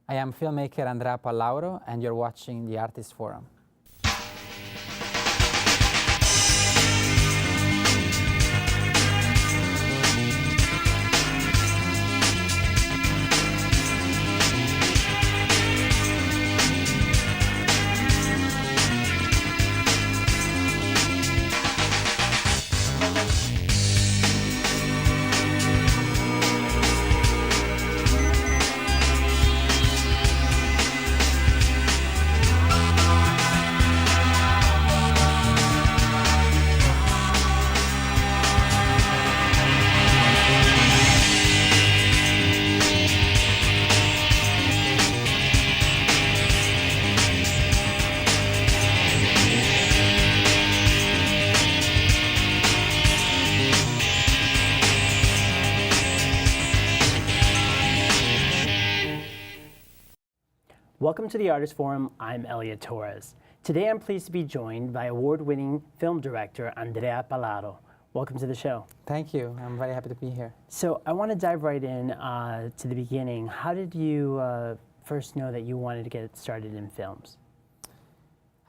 I am filmmaker Andrea Pallaoro, and you're watching The Artists Forum. Welcome to the Artist Forum. I'm Elliot Torres. Today I'm pleased to be joined by award-winning film director Andrea Pallaoro. Welcome to the show. Thank you. I'm very happy to be here. So I want to dive right in to the beginning. How did you first know that you wanted to get started in films?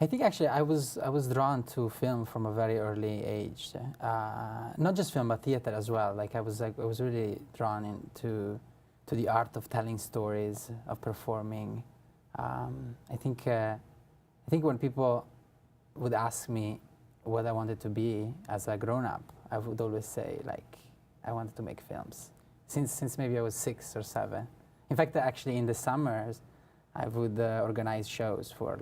I think actually I was drawn to film from a very early age. Not just film, but theater as well. I was really drawn into the art of telling stories, of performing. I think when people would ask me what I wanted to be as a grown-up, I would always say I wanted to make films since maybe I was 6 or 7. In fact, actually in the summers, I would organize shows for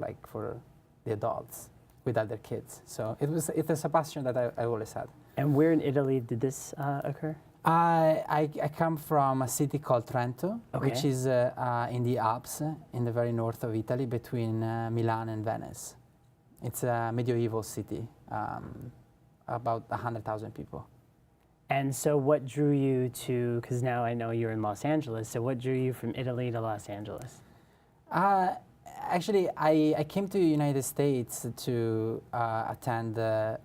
the adults with other kids. So it was a passion that I always had. And where in Italy did this occur? I come from a city called Trento, Okay. which is in the Alps, in the very north of Italy, between Milan and Venice. It's a medieval city, about 100,000 people. And so what drew you to, because now I know you're in Los Angeles, so what drew you from Italy to Los Angeles? Actually, I came to the United States to attend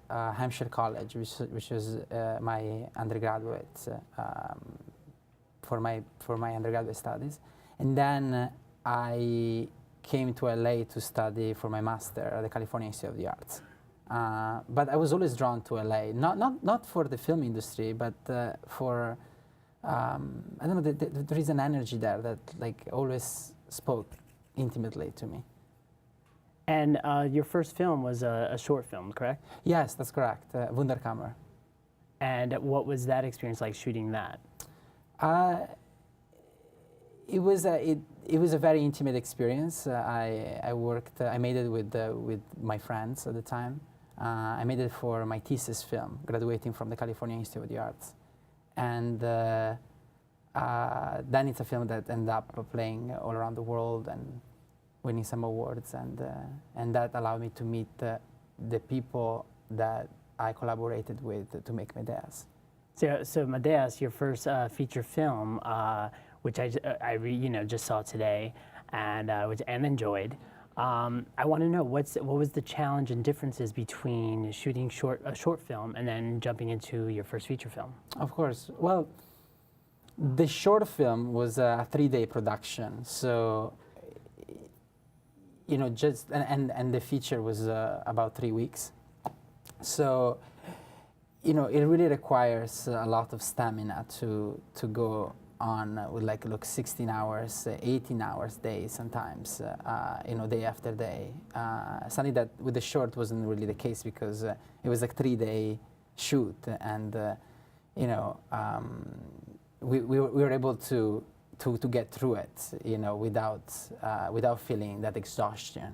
Hampshire College, which was my undergraduate for my undergraduate studies, and then I came to LA to study for my master at the California Institute of the Arts. But I was always drawn to LA, not for the film industry, but for I don't know. There is an energy there that always spoke intimately to me. And your first film was a short film, correct? Yes, that's correct. Wunderkammer. And what was that experience like shooting that? It was a very intimate experience. I made it with my friends at the time. I made it for my thesis film, graduating from the California Institute of the Arts, and then it's a film that ended up playing all around the world and winning some awards, and that allowed me to meet the people that I collaborated with to make Medeas. So Medeas, your first feature film, which I just saw today, and enjoyed. I want to know what was the challenge and differences between shooting a short film and then jumping into your first feature film? Of course. Well, the short film was a 3-day production, so and the feature was about 3 weeks. So it really requires a lot of stamina to go on with 16 hours, 18 hours days sometimes, day after day. Something that with the short wasn't really the case because it was a 3-day shoot, and we were able to get through it, without feeling that exhaustion,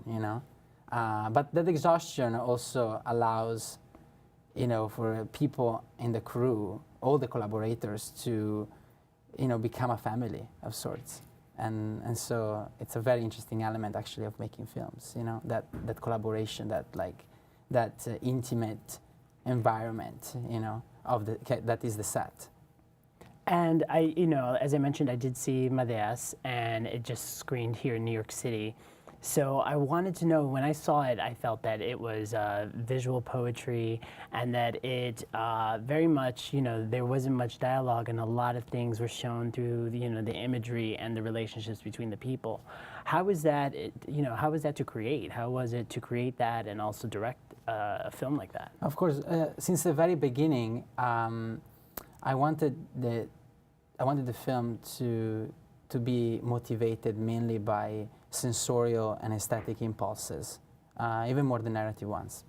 But that exhaustion also allows, for people in the crew, all the collaborators to, become a family of sorts. And so it's a very interesting element actually of making films, that collaboration, that intimate environment, that is the set. And as I mentioned, I did see Medeas, and it just screened here in New York City. So I wanted to know, when I saw it, I felt that it was visual poetry, and that it very much, there wasn't much dialogue, and a lot of things were shown through, the imagery and the relationships between the people. How was that, how was that to create? How was it to create that and also direct a film like that? Of course, since the very beginning, I wanted the film to be motivated mainly by sensorial and aesthetic impulses, even more than narrative ones.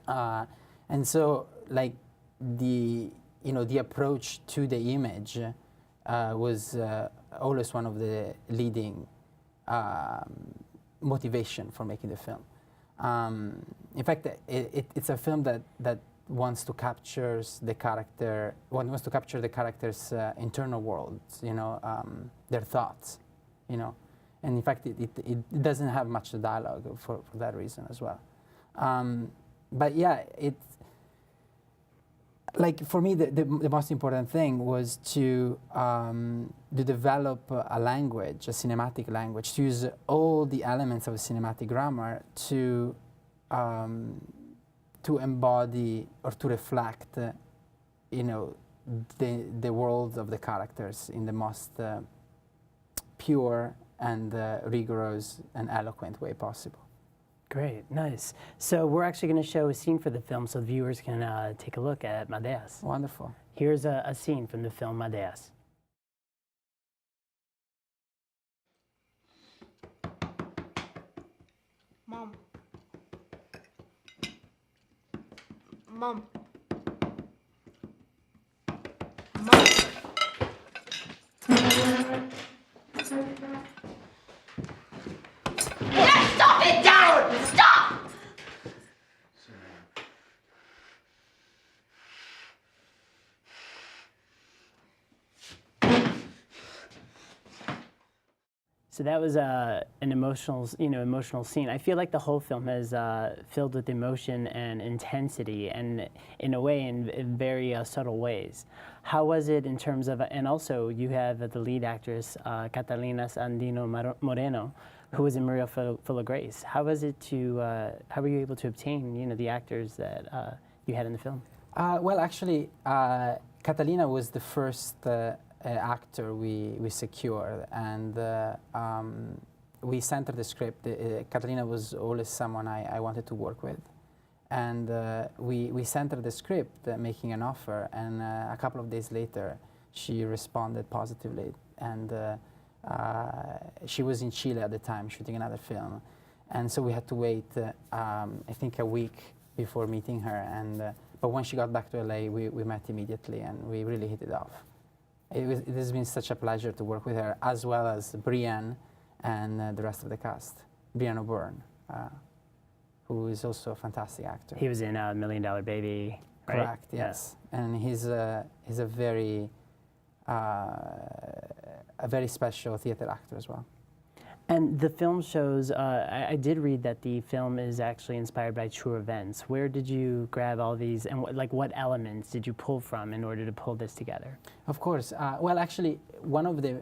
And so, like, the approach to the image was always one of the leading motivation for making the film. In fact, it's a film that wants to capture the character's internal worlds, their thoughts, And in fact, it doesn't have much dialogue for that reason as well. But yeah, like for me, the most important thing was to develop a language, a cinematic language, to use all the elements of a cinematic grammar to embody or to reflect, the world of the characters in the most pure and rigorous and eloquent way possible. Great, nice. So we're actually going to show a scene for the film so the viewers can take a look at Medeas. Wonderful. Here's a scene from the film Medeas. Mom. Mom. Mom. Let's stop it, Dad! Stop! So that was an emotional scene. I feel like the whole film is filled with emotion and intensity, and in a way, in very subtle ways. How was it in terms of, and also you have the lead actress, Catalina Sandino Moreno, who was in Maria Full of Grace. How was it how were you able to obtain, the actors that you had in the film? Well, actually, Catalina was the first actor we secured, and we sent her the script. Catalina was always someone I wanted to work with, and we sent her the script, making an offer, and a couple of days later she responded positively, and she was in Chile at the time shooting another film, and so we had to wait I think a week before meeting her, and but when she got back to LA, we met immediately, and we really hit it off. It has been such a pleasure to work with her, as well as Brian and the rest of the cast. Brian O'Byrne, who is also a fantastic actor. He was in $1 Million Baby, right? Correct, yes. Yeah. And he's a very special theater actor as well. And the film shows, I did read that the film is actually inspired by true events. Where did you grab all these, and what elements did you pull from in order to pull this together? Of course. Well, actually, one of the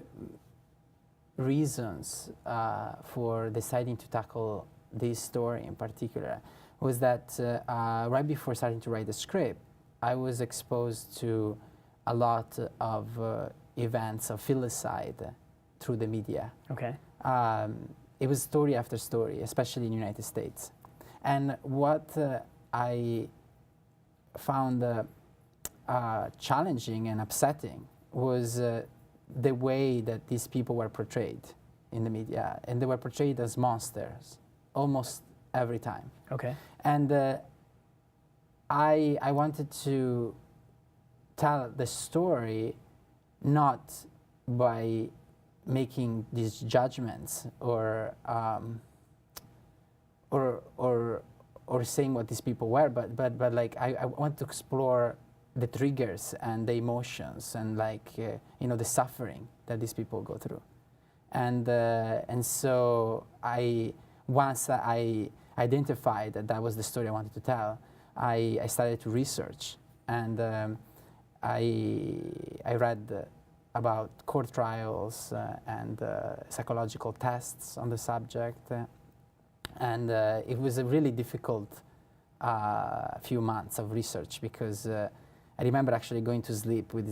reasons for deciding to tackle this story in particular was that right before starting to write the script, I was exposed to a lot of events of filicide through the media. Okay. It was story after story, especially in the United States. And what I found challenging and upsetting was the way that these people were portrayed in the media. And they were portrayed as monsters almost every time. Okay. And I wanted to tell the story not by making these judgments or saying what these people were, but like I want to explore the triggers and the emotions and like the suffering that these people go through, and so once I identified that was the story I wanted to tell, I started to research, and I read about court trials and psychological tests on the subject. And it was a really difficult few months of research because I remember actually going to sleep with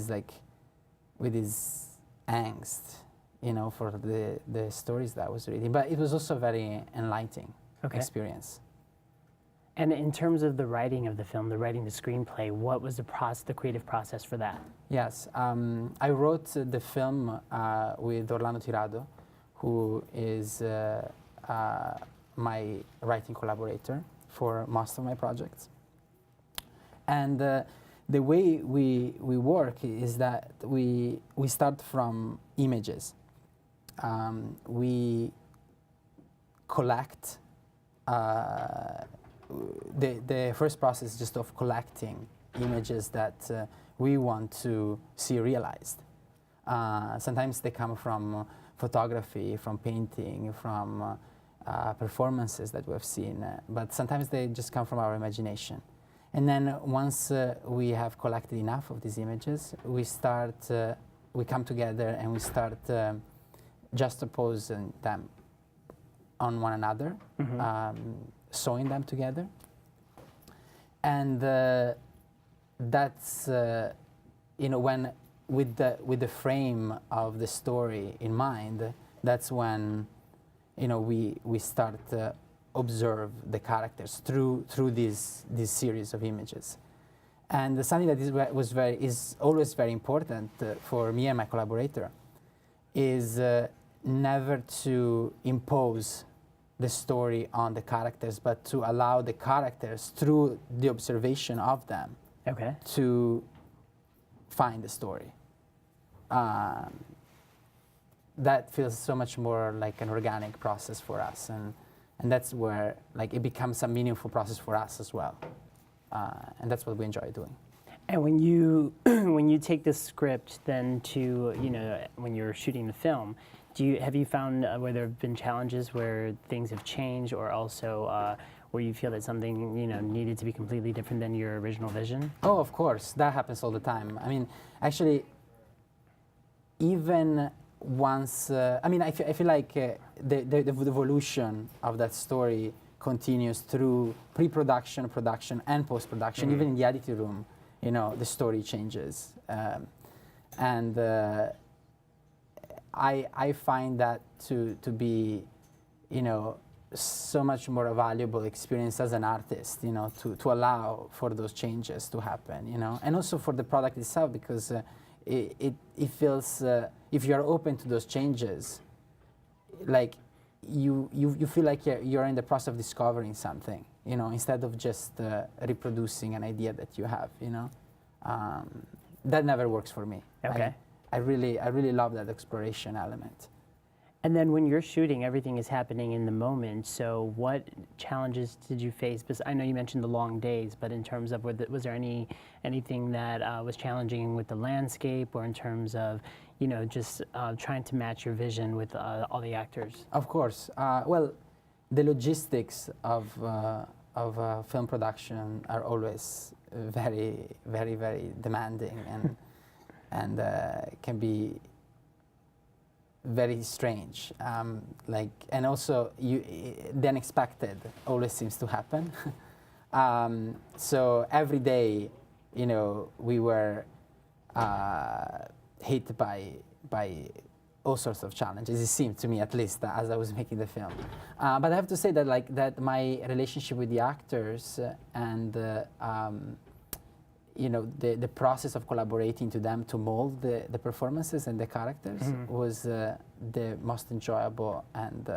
this angst, you know, for the stories that I was reading. But it was also very enlightening experience. And in terms of the writing of the film, the writing the screenplay, what was the creative process for that? Yes, I wrote the film with Orlando Tirado, who is my writing collaborator for most of my projects. And the way we work is that we start from images. We collect the first process is just of collecting images that we want to see realized. Sometimes they come from photography, from painting, from performances that we have seen, but sometimes they just come from our imagination. And then once we have collected enough of these images, we come together and we start juxtaposing them on one another, sewing them together. And that's, you know, when with the frame of the story in mind, that's when, you know, we start observe the characters through this series of images. And something that is always very important for me and my collaborator is never to impose the story on the characters, but to allow the characters, through the observation of them, to find the story. That feels so much more like an organic process for us, and that's where like it becomes a meaningful process for us as well, and that's what we enjoy doing. And when you when you take this script then to, you know, when you're shooting the film, have you found where there have been challenges where things have changed, or also where you feel that something, you know, needed to be completely different than your original vision? Oh, of course, that happens all the time. I mean, actually, even once, I mean, I feel like the evolution of that story continues through pre-production, production, and post-production. Even in the editing room, you know, the story changes, and I find that to be, you know, so much more a valuable experience as an artist, you know, to allow for those changes to happen, you know, and also for the product itself, because it feels, if you're open to those changes, like you feel like you're in the process of discovering something, you know, instead of just reproducing an idea that you have, you know. That never works for me. I really love that exploration element. And then when you're shooting, everything is happening in the moment. So what challenges did you face? Because I know you mentioned the long days, but in terms of, was there anything that was challenging with the landscape, or in terms of, you know, just trying to match your vision with all the actors? Of course. Well, the logistics of film production are always very, very, very demanding, and can be very strange, and also the unexpected always seems to happen. So every day, you know, we were hit by all sorts of challenges. It seemed to me, at least, as I was making the film. But I have to say that that my relationship with the actors and you know, the process of collaborating to them to mold the performances and the characters was the most enjoyable and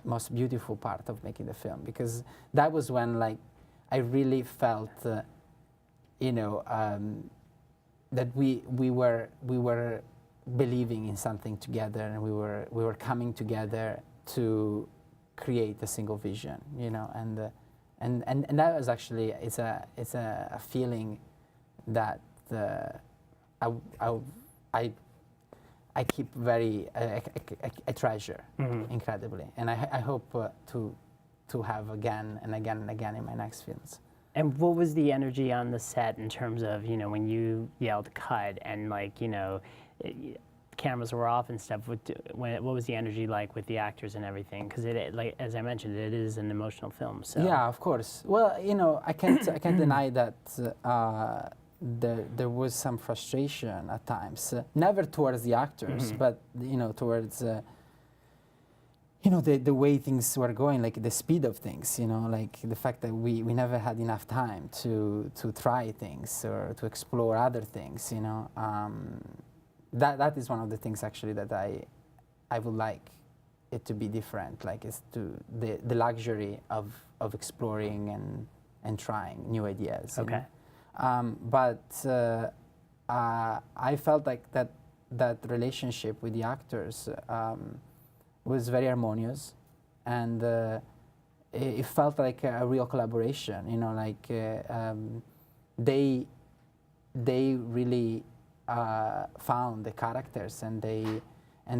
most beautiful part of making the film, because that was when, like, I really felt, you know, that we were believing in something together, and we were coming together to create a single vision, you know, and that was actually, it's a feeling that I keep very, I treasure incredibly, and I hope to have again and again and again in my next films. And what was the energy on the set in terms of, you know, when you yelled cut, and, like, you know, cameras were off and stuff, what was the energy like with the actors and everything? Because like as I mentioned, it is an emotional film. So Yeah, of course. Well, you know, I can't deny that there was some frustration at times. Never towards the actors, but you know, towards you know, the way things were going, like the speed of things. You know, like the fact that we never had enough time to try things or to explore other things. You know. That is one of the things actually that I would like it to be different, like is to the luxury of exploring and trying new ideas. Okay. But I felt like that relationship with the actors was very harmonious, and it felt like a real collaboration. You know, like they really found the characters and they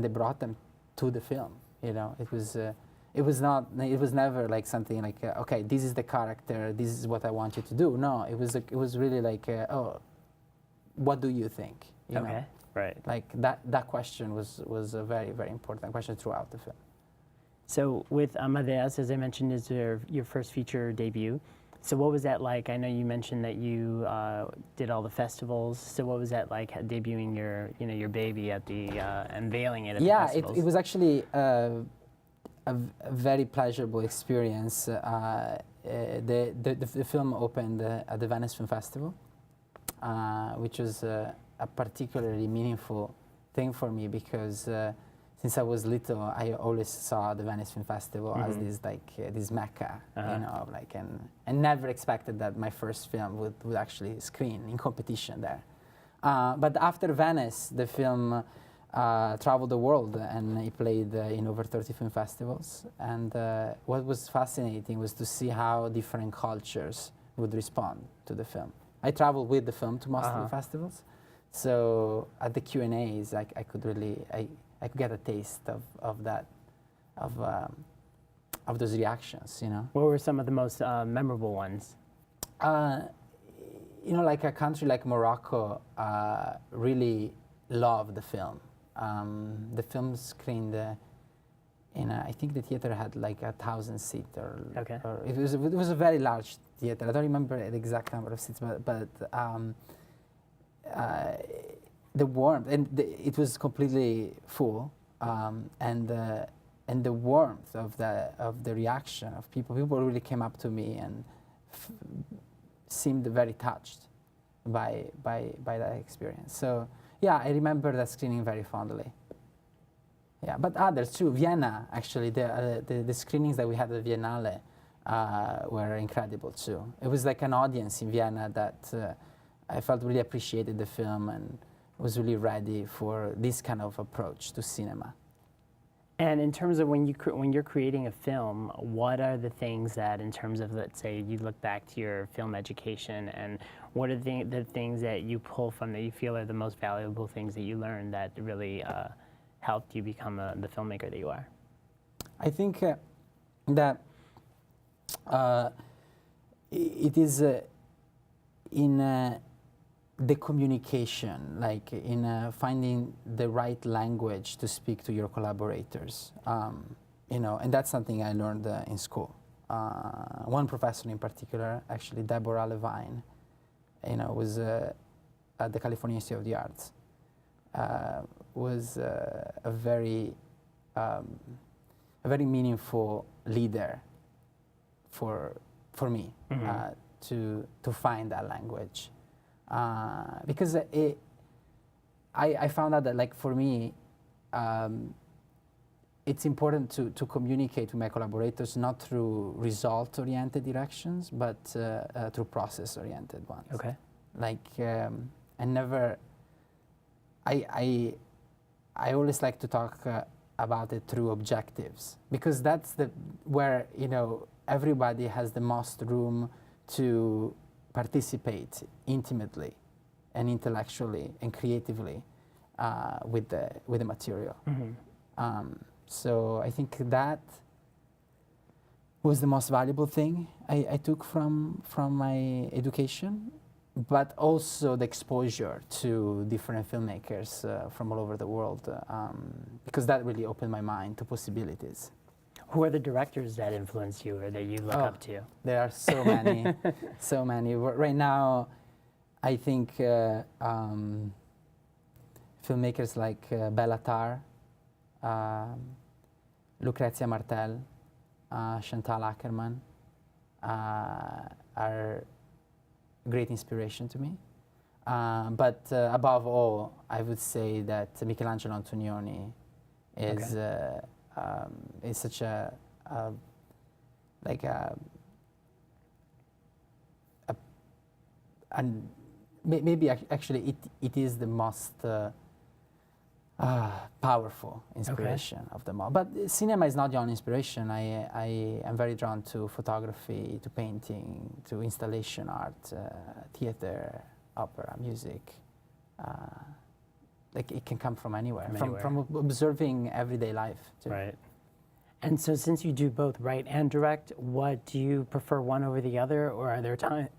brought them to the film. You know, it was never like something like okay, this is the character, this is what I want you to do. No, it was really like oh, what do you think? You know? Right. Like that question was a very, very important question throughout the film. So with Medeas, as I mentioned, is your first feature debut. So what was that like? I know you mentioned that you did all the festivals. So what was that like, debuting your baby at the unveiling it at the festivals? Yeah, it was actually a very pleasurable experience. The film opened at the Venice Film Festival, which was a particularly meaningful thing for me because since I was little, I always saw the Venice Film Festival as this this mecca, you know, like and never expected that my first film would actually screen in competition there. But after Venice, the film traveled the world and it played in over 30 film festivals. And what was fascinating was to see how different cultures would respond to the film. I traveled with the film to most of the festivals, so at the Q&As, I could really I could get a taste of that, of those reactions, you know. What were some of the most memorable ones? You know, like a country like Morocco really loved the film. The film screened in I think the theater had like 1,000 seats, or it was a very large theater. I don't remember the exact number of seats, but the warmth, and it was completely full, and the warmth of the reaction of people really came up to me and seemed very touched by that experience. So yeah, I remember that screening very fondly. Yeah, but others too. Vienna, actually, the screenings that we had at Biennale were incredible too. It was like an audience in Vienna that I felt really appreciated the film and was really ready for this kind of approach to cinema. And in terms of when you're creating a film, what are the things that, in terms of, let's say, you look back to your film education, and what are the things that you pull from that you feel are the most valuable things that you learned that really helped you become the filmmaker that you are? I think that it is in the communication, like in finding the right language to speak to your collaborators, you know, and that's something I learned in school. One professor in particular, actually Deborah Levine, you know, was at the California Institute of the Arts, was a very meaningful leader for me to find that language. Because I found out that, like, for me, it's important to communicate with my collaborators not through result-oriented directions, but through process-oriented ones. Okay. Like, I always like to talk about it through objectives, because that's where, you know, everybody has the most room to participate intimately and intellectually and creatively with the material. So I think that was the most valuable thing I took from my education. but also the exposure to different filmmakers from all over the world, because that really opened my mind to possibilities. Who are the directors that influence you or that you look up to? There are so many, so many. Right now, I think filmmakers like Bella Tarr, Lucrezia Martel, Chantal Ackerman are great inspiration to me. But above all, I would say that Michelangelo Antonioni is such a and maybe actually it is the most powerful inspiration of them all. But cinema is not the only inspiration. I am very drawn to photography, to painting, to installation art, theater, opera, music. Like it can come from anywhere, from observing everyday life too. Right. And so since you do both write and direct, what do you prefer one over the other, or are there are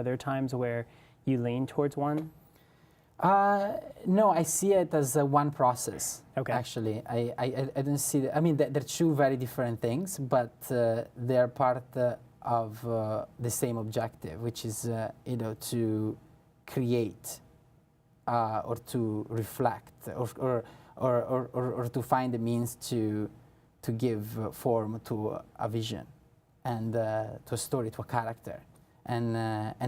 there times where you lean towards one? No, I see it as one process. Okay. Actually, I don't see it. I mean, they're two very different things, but they're part of the same objective, which is to create or to reflect or to find a means to give form to a vision and to a story, to a character, and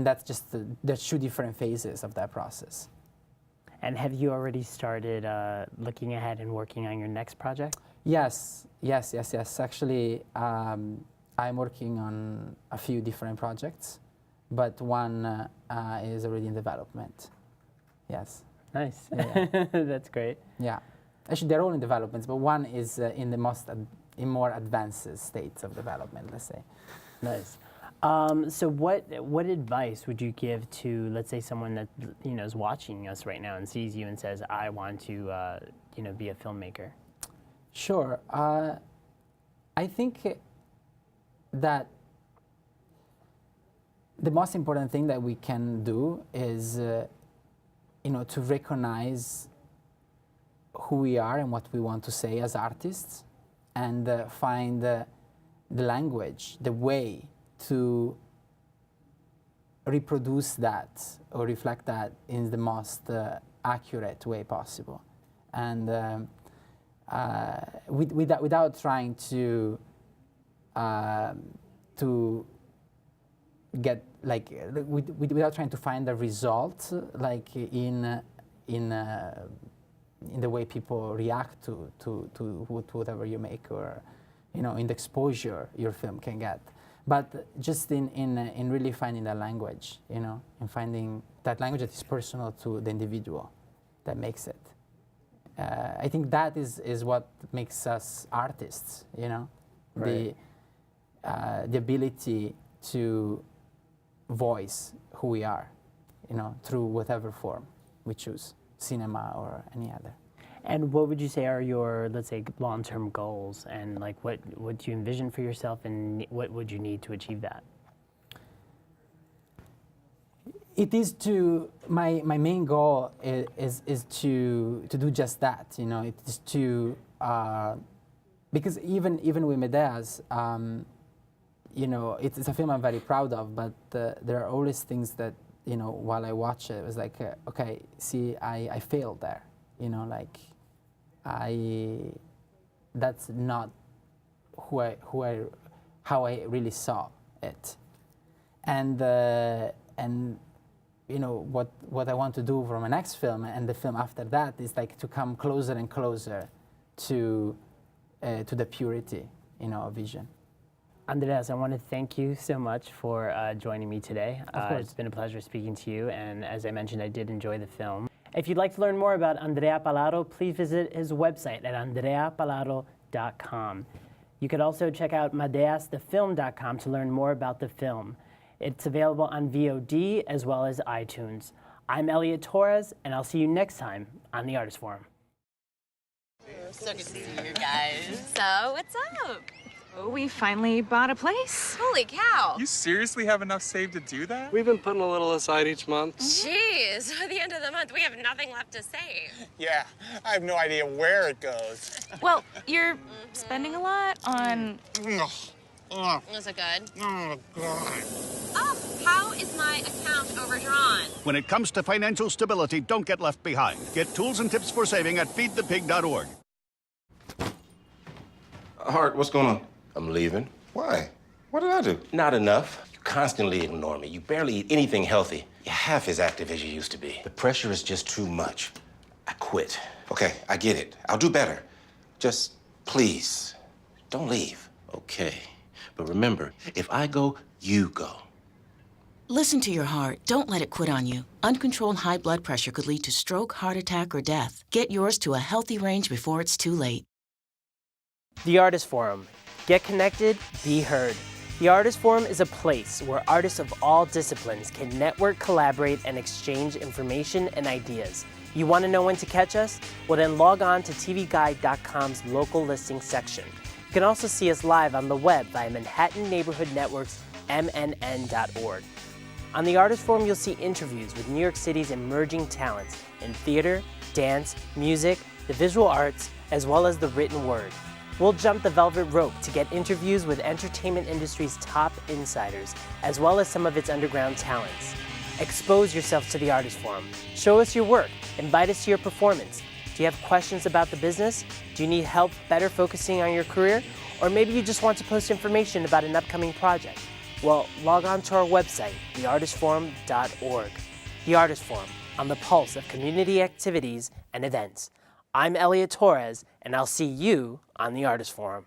that's just there's two different phases of that process. And have you already started looking ahead and working on your next project? Yes. Actually, I'm working on a few different projects, but one is already in development. Yes. Nice. Yeah. That's great. Yeah. Actually, they're all in development, but one is in the more advanced states of development, let's say. Nice. So what advice would you give to, let's say, someone that is watching us right now and sees you and says, I want to be a filmmaker? Sure. I think that the most important thing that we can do is to recognize who we are and what we want to say as artists, and find the language, the way to reproduce that or reflect that in the most accurate way possible, and without trying to get without trying to find a result in the way people react to whatever you make, or in the exposure your film can get. But just in really finding that language, in finding that language that is personal to the individual, that makes it. I think that is what makes us artists, Right. The ability to voice who we are, through whatever form we choose, cinema or any other. And what would you say are your, let's say, long-term goals, and what do you envision for yourself, and what would you need to achieve that? It is my main goal is to do just that. It is to because even with Medeas, it's a film I'm very proud of, but there are always things that while I watch it was like, okay, see, I failed there. That's not how I really saw it, and what I want to do for my next film and the film after that is to come closer and closer to the purity, of vision. Andreas, I want to thank you so much for joining me today. Of course. It's been a pleasure speaking to you, and as I mentioned, I did enjoy the film. If you'd like to learn more about Andrea Pallaoro, please visit his website at andreapallaoro.com. You could also check out medeasthefilm.com to learn more about the film. It's available on VOD as well as iTunes. I'm Elliot Torres, and I'll see you next time on The Artist Forum. So good to see you guys. So, what's up? Oh, we finally bought a place. Holy cow! You seriously have enough saved to do that? We've been putting a little aside each month. Jeez, at the end of the month, we have nothing left to save. Yeah, I have no idea where it goes. Well, you're spending a lot on... Is it good? Oh, God. Oh, how is my account overdrawn? When it comes to financial stability, don't get left behind. Get tools and tips for saving at feedthepig.org. Hart, what's going on? I'm leaving. Why? What did I do? Not enough. You constantly ignore me. You barely eat anything healthy. You're half as active as you used to be. The pressure is just too much. I quit. Okay, I get it. I'll do better. Just please, don't leave. Okay. But remember, if I go, you go. Listen to your heart. Don't let it quit on you. Uncontrolled high blood pressure could lead to stroke, heart attack, or death. Get yours to a healthy range before it's too late. The Artist Forum. Get connected, be heard. The Artist Forum is a place where artists of all disciplines can network, collaborate, and exchange information and ideas. You want to know when to catch us? Well, then log on to tvguide.com's local listing section. You can also see us live on the web via Manhattan Neighborhood Network's MNN.org. On the Artist Forum, you'll see interviews with New York City's emerging talents in theater, dance, music, the visual arts, as well as the written word. We'll jump the velvet rope to get interviews with entertainment industry's top insiders, as well as some of its underground talents. Expose yourself to the Artist Forum. Show us your work. Invite us to your performance. Do you have questions about the business? Do you need help better focusing on your career? Or maybe you just want to post information about an upcoming project? Well, log on to our website, theartistsforum.org. The Artist Forum, on the pulse of community activities and events. I'm Elliot Torres, and I'll see you on the Artist Forum.